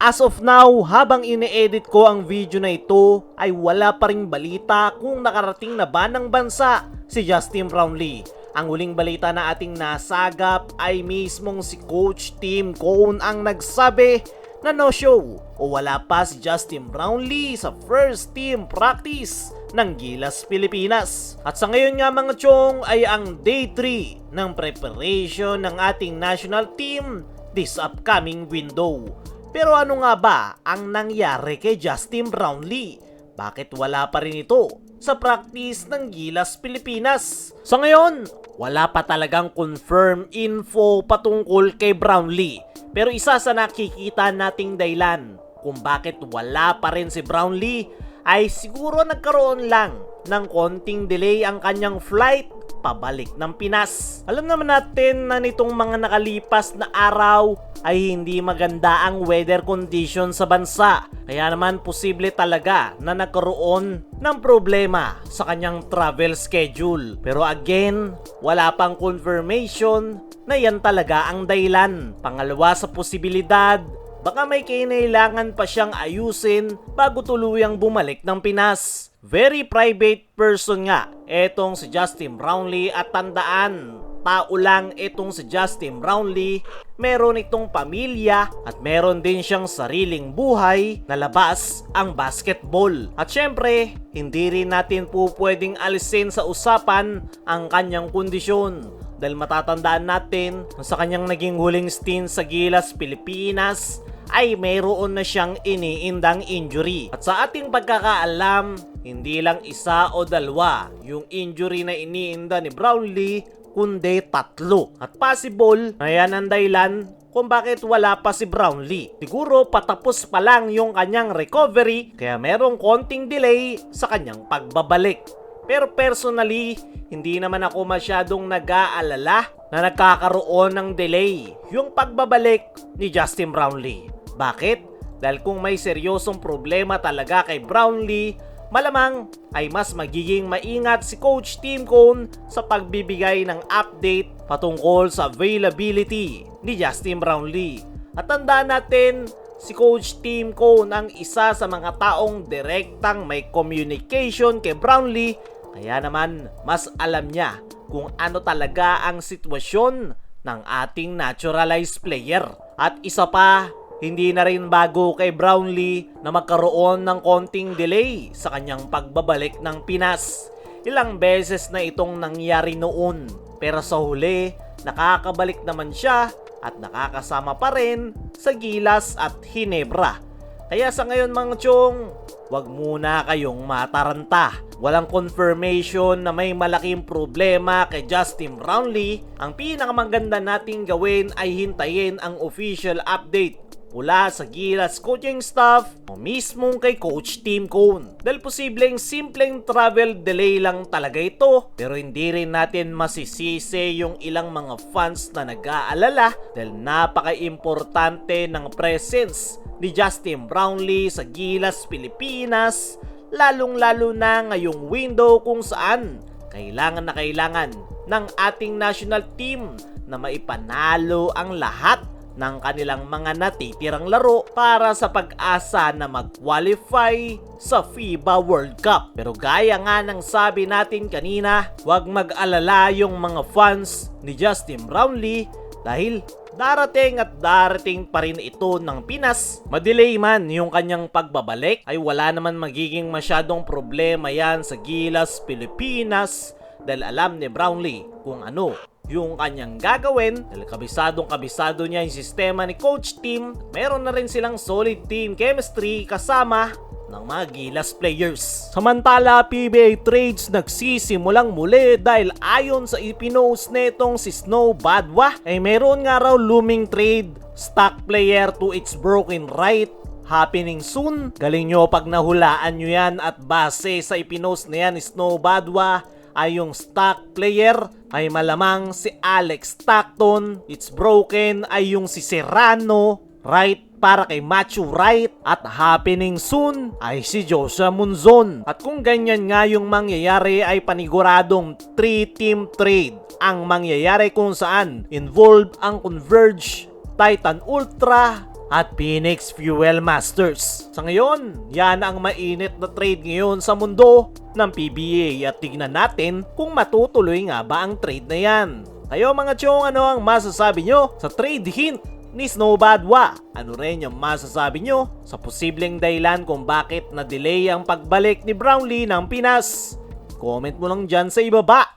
As of now, habang ine-edit ko ang video na ito, ay wala pa ring balita kung nakarating na ba ng bansa si Justin Brownlee. Ang huling balita na ating nasagap ay mismong si Coach Tim Cone ang nagsabi na no show o wala pa si Justin Brownlee sa first team practice ng Gilas Pilipinas. At sa ngayon nga mga chong ay ang day 3 ng preparation ng ating national team this upcoming window. Pero ano nga ba ang nangyari kay Justin Brownlee? Bakit wala pa rin ito sa practice ng Gilas Pilipinas? Sa ngayon, wala pa talagang confirm info patungkol kay Brownlee. Pero isa sa nakikita nating dahilan kung bakit wala pa rin si Brownlee ay siguro nagkaroon lang ng konting delay ang kanyang flight pabalik ng Pinas. Alam naman natin na nitong mga nakalipas na araw ay hindi maganda ang weather condition sa bansa. Kaya naman posible talaga na nagkaroon ng problema sa kanyang travel schedule. Pero again, wala pang confirmation na yan talaga ang dahilan. Pangalawa sa posibilidad, baka may kinailangan pa siyang ayusin bago tuluyang bumalik ng Pinas. Very private person nga etong si Justin Brownlee at tandaan, tao lang etong si Justin Brownlee, meron itong pamilya at meron din siyang sariling buhay na labas ang basketball. At syempre, hindi rin natin po pwedeng alisin sa usapan ang kanyang kondisyon. Dahil matatandaan natin sa kanyang naging huling stint sa Gilas Pilipinas ay mayroon na siyang iniindang injury. At sa ating pagkakaalam, hindi lang isa o dalawa yung injury na iniinda ni Brownlee, kundi 3. At possible na yan ang dahilan kung bakit wala pa si Brownlee. Siguro patapos pa lang yung kanyang recovery kaya merong konting delay sa kanyang pagbabalik. Pero personally, hindi naman ako masyadong nag-aalala na nagkakaroon ng delay yung pagbabalik ni Justin Brownlee. Bakit? Dahil kung may seryosong problema talaga kay Brownlee, malamang ay mas magiging maingat si Coach Tim Cone sa pagbibigay ng update patungkol sa availability ni Justin Brownlee. At tandaan natin, si Coach Tim Cone ang isa sa mga taong direktang may communication kay Brownlee, kaya naman mas alam niya kung ano talaga ang sitwasyon ng ating naturalized player. At isa pa, hindi na rin bago kay Brownlee na magkaroon ng konting delay sa kanyang pagbabalik ng Pinas. Ilang beses na itong nangyari noon, pero sa huli, nakakabalik naman siya at nakakasama pa rin sa Gilas at Ginebra. Kaya sa ngayon mga chong, wag muna kayong mataranta. Walang confirmation na may malaking problema kay Justin Brownlee. Ang pinakamaganda nating gawin ay hintayin ang official update mula sa Gilas coaching staff o mismong kay Coach Tim Cone. Dahil posibleng simpleng travel delay lang talaga ito, pero hindi rin natin masisisi yung ilang mga fans na nag-aalala dahil napaka-importante ng presence ni Justin Brownlee sa Gilas Pilipinas, lalong-lalo na ngayong window kung saan kailangan na kailangan ng ating national team na maipanalo ang lahat ng kanilang mga natitirang laro para sa pag-asa na mag-qualify sa FIBA World Cup. Pero gaya nga ng sabi natin kanina, huwag mag-alala yung mga fans ni Justin Brownlee dahil darating at darating pa rin ito ng Pinas. Madelay man yung kanyang pagbabalik ay wala naman magiging masyadong problema yan sa Gilas Pilipinas dahil alam ni Brownlee kung ano yung kanyang gagawin dahil kabisado niya yung sistema ni Coach Tim. Meron na rin silang solid team chemistry kasama ng mga Gilas players. Samantala, PBA trades nagsisimulang muli dahil ayon sa ipinost netong si Snow Badwa ay meron nga raw looming trade, stock player to its broken right, happening soon. Galing nyo pag nahulaan nyo yan at base sa ipinost na yan ni Snow Badwa ay yung stock player ay malamang si Alex Stockton, it's broken ay yung si Serrano, right? Para kay Matthew Wright at happening soon ay si Joshua Monzon. At kung ganyan nga yung mangyayari ay paniguradong 3-team trade ang mangyayari kung saan involved ang Converge, Titan Ultra, at Phoenix Fuel Masters. Sa ngayon, yan ang mainit na trade ngayon sa mundo ng PBA at tignan natin kung matutuloy nga ba ang trade na yan. Kayo mga chong, ano ang masasabi nyo sa trade hint ni Snowbadwa? Ano rin yung masasabi nyo sa posibleng dahilan kung bakit na-delay ang pagbalik ni Brownlee ng Pinas? Comment mo lang dyan sa ibaba.